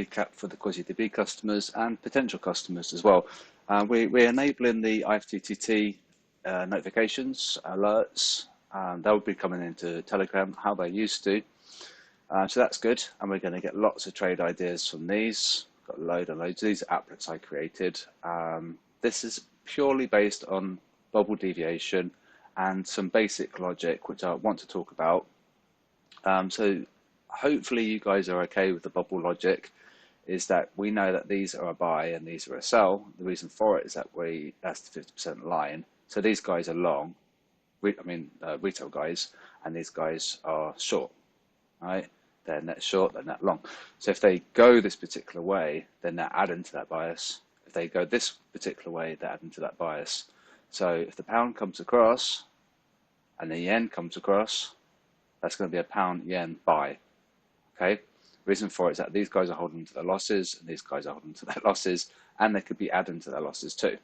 recap for the QuasiDB customers and potential customers as well. We're enabling the IFTTT notifications, alerts. They'll be coming into Telegram how they used to. So that's good, and we're going to get lots of trade ideas from these. Got a load and loads. These are applets I created. This is purely based on bubble deviation and some basic logic, which I want to talk about. So hopefully you guys are okay with the bubble logic. Is that we know that these are a buy and these are a sell. The reason for it is that that's the 50% line. So these guys are long, retail guys, and these guys are short, right? They're net short, they're net long. So if they go this particular way, then they're adding to that bias. If they go this particular way, they're adding to that bias. So if the pound comes across and the yen comes across, that's going to be a pound yen buy. Okay. Reason for it is that these guys are holding to their losses and these guys are holding to their losses, and they could be adding to their losses too.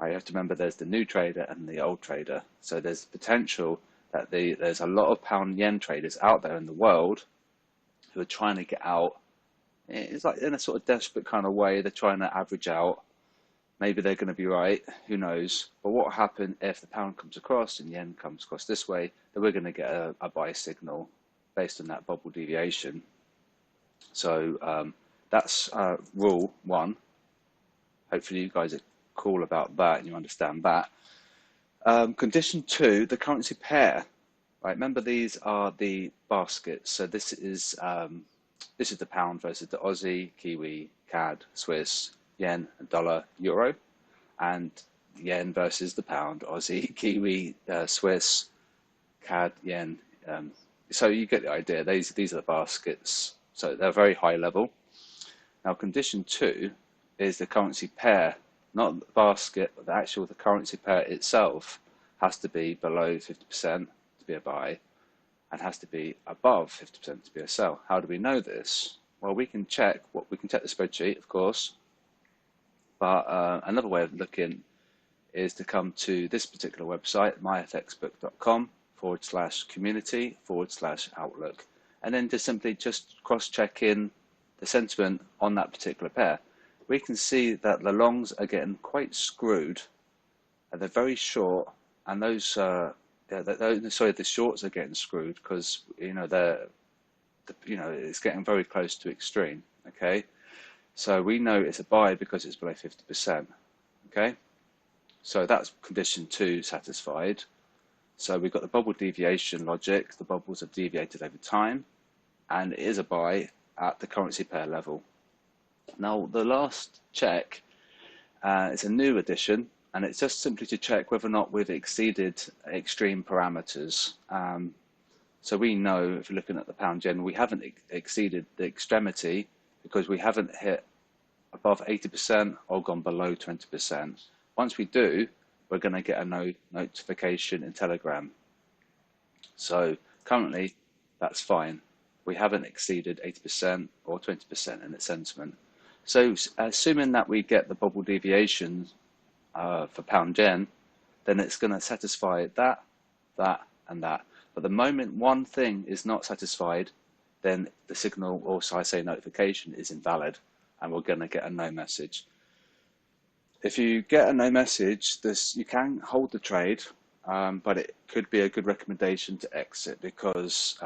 Right, you have to remember there's the new trader and the old trader. So there's potential that there's a lot of pound yen traders out there in the world who are trying to get out. It's like in a sort of desperate kind of way. They're trying to average out. Maybe they're going to be right. Who knows? But what will happen if the pound comes across and yen comes across this way? Then we're going to get a buy signal based on that bubble deviation. So that's rule one. Hopefully you guys are cool about that and you understand that. Condition two, the currency pair. Right, remember these are the baskets. So this is the pound versus the Aussie, Kiwi, CAD, Swiss, yen, dollar, euro, and yen versus the pound, Aussie, Kiwi, Swiss, CAD, yen. So you get the idea. These are the baskets. So they're very high level. Now condition two is the currency pair, not the basket, but the currency pair itself has to be below 50% to be a buy, and has to be above 50% to be a sell. How do we know this? Well, we can check the spreadsheet, of course, but another way of looking is to come to this particular website, myfxbook.com/community/outlook, and then just cross-check in the sentiment on that particular pair. We can see that the longs are getting quite screwed, and they're very short, and the shorts are getting screwed because it's getting very close to extreme. Okay, so we know it's a buy because it's below 50%. Okay, so that's condition two satisfied. So we've got the bubble deviation logic. The bubbles have deviated over time, and it is a buy at the currency pair level. Now the last check is a new addition, and it's just simply to check whether or not we've exceeded extreme parameters. So we know, if you're looking at the pound yen, we haven't exceeded the extremity because we haven't hit above 80% or gone below 20%. Once we do, we're going to get a notification in Telegram. So currently, that's fine. We haven't exceeded 80% or 20% in its sentiment. So assuming that we get the bubble deviation for pound yen, then it's going to satisfy that, and that. But the moment one thing is not satisfied, then the signal, or so I say notification, is invalid, and we're going to get a no message. If you get a no message, you can hold the trade, but it could be a good recommendation to exit, because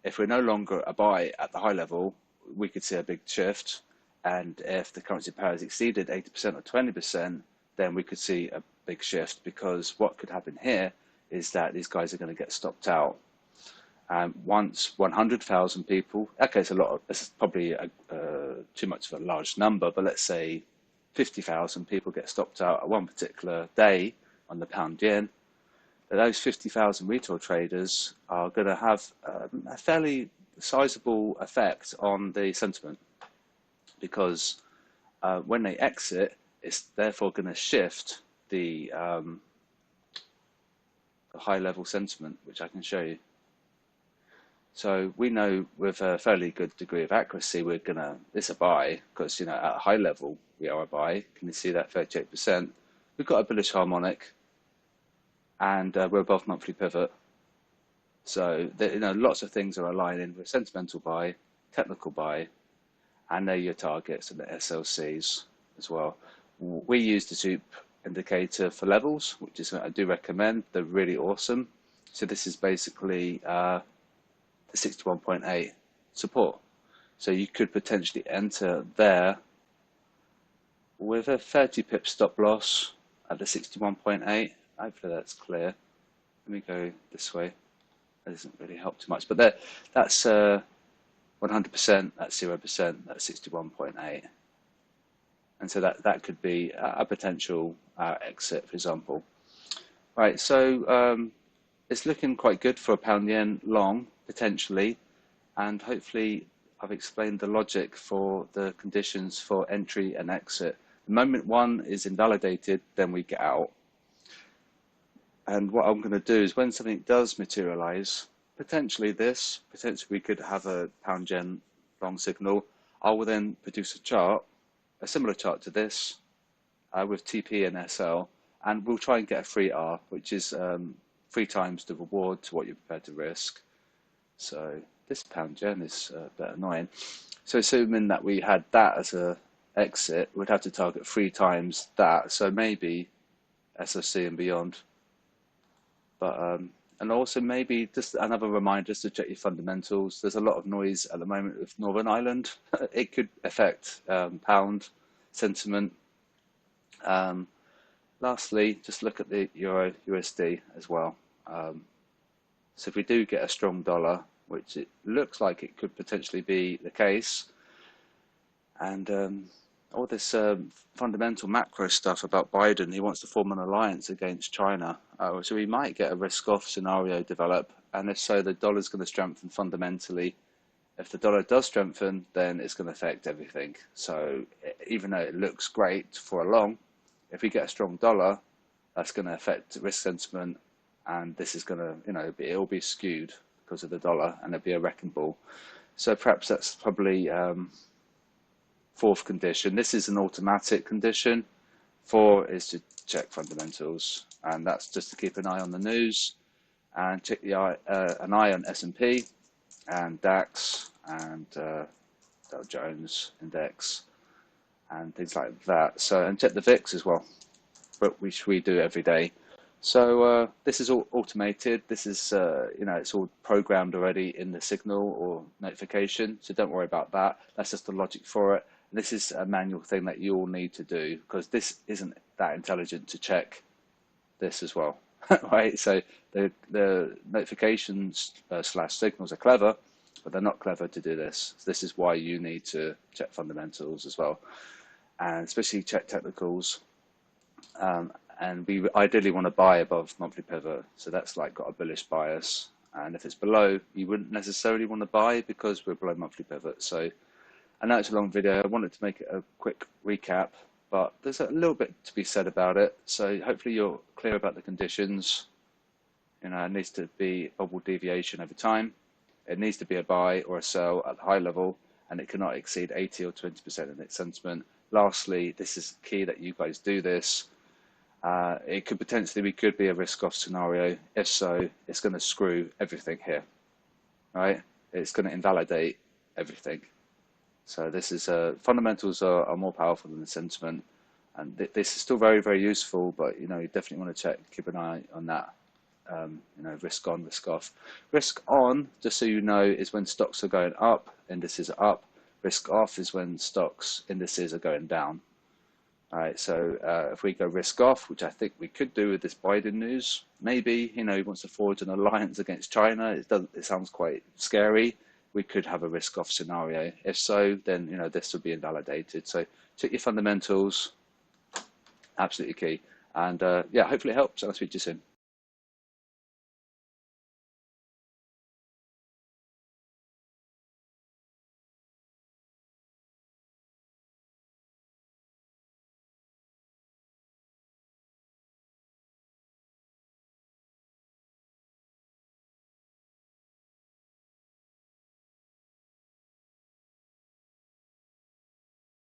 if we're no longer a buy at the high level, we could see a big shift. And if the currency pair has exceeded 80% or 20%, then we could see a big shift, because what could happen here is that these guys are going to get stopped out. Once 100,000 people, okay, it's a lot. This is probably too much of a large number, but let's say 50,000 people get stopped out at one particular day on the pound yen. Those 50,000 retail traders are going to have a fairly sizable effect on the sentiment, because when they exit, it's therefore going to shift the high level sentiment, which I can show you. So we know with a fairly good degree of accuracy it's a buy, because at a high level we are a buy. Can you see that 38%? We've got a bullish harmonic, and we're above monthly pivot. So lots of things are aligning with sentimental buy, technical buy, and they're your targets and the SLCs as well. We use the SOUP indicator for levels, which is I do recommend. They're really awesome. So this is basically the 61.8 support. So you could potentially enter there with a 30 pip stop loss at the 61.8. Hopefully that's clear. Let me go this way. That doesn't really help too much, but there, that's 100%, that's 0%, that's 61.8. And so that could be a potential exit, for example. Right, so it's looking quite good for a pound yen long, potentially, and hopefully I've explained the logic for the conditions for entry and exit. The moment one is invalidated, then we get out. And what I'm going to do is when something does materialize, potentially we could have a pound yen long signal. I will then produce a chart, a similar chart to this, with TP and SL, and we'll try and get a free R, which is 3 times the reward to what you're prepared to risk. So this pound yen is a bit annoying. So assuming that we had that as a exit, we'd have to target 3 times that. So maybe SOC and beyond. But and also maybe just another reminder just to check your fundamentals. There's a lot of noise at the moment with Northern Ireland. It could affect pound sentiment. Lastly, just look at the Euro USD as well. So if we do get a strong dollar, which it looks like it could potentially be the case, and all this fundamental macro stuff about Biden, he wants to form an alliance against China. So we might get a risk-off scenario develop, and if so, the dollar's going to strengthen fundamentally. If the dollar does strengthen, then it's going to affect everything. So even though it looks great for a long, if we get a strong dollar, that's going to affect risk sentiment, and this is going to, it'll be skewed because of the dollar, and it'll be a wrecking ball. So perhaps that's probably fourth condition. This is an automatic condition. 4 is to check fundamentals, and that's just to keep an eye on the news and check an eye on S&P and DAX and Dow Jones Index and things like that. So, and check the VIX as well, which we do every day. So this is all automated. This is, it's all programmed already in the signal or notification. So don't worry about that. That's just the logic for it. And this is a manual thing that you all need to do because this isn't that intelligent to check this as well, right? So the notifications slash signals are clever, but they're not clever to do this. So this is why you need to check fundamentals as well, and especially check technicals. And we ideally want to buy above monthly pivot, so that's like got a bullish bias. And if it's below, you wouldn't necessarily want to buy because we're below monthly pivot. So I know it's a long video. I wanted to make it a quick recap, but there's a little bit to be said about it. So hopefully you're clear about the conditions. It needs to be bubble deviation over time. It needs to be a buy or a sell at the high level, and it cannot exceed 80 or 20% in its sentiment. Lastly, this is key that you guys do this. It could potentially, we could be a risk-off scenario. If so, it's going to screw everything here, right? It's going to invalidate everything. So this is fundamentals are more powerful than the sentiment, and this is still very, very useful. But you definitely want to check, keep an eye on that. Risk on, risk off. Risk on, just so you know, is when stocks are going up, indices are up. Risk off is when stocks, indices are going down. All right, so if we go risk off, which I think we could do with this Biden news, maybe he wants to forge an alliance against China. It sounds quite scary. We could have a risk off scenario. If so, then this would be invalidated. So check your fundamentals, absolutely key. And yeah, hopefully it helps. I'll speak to you soon.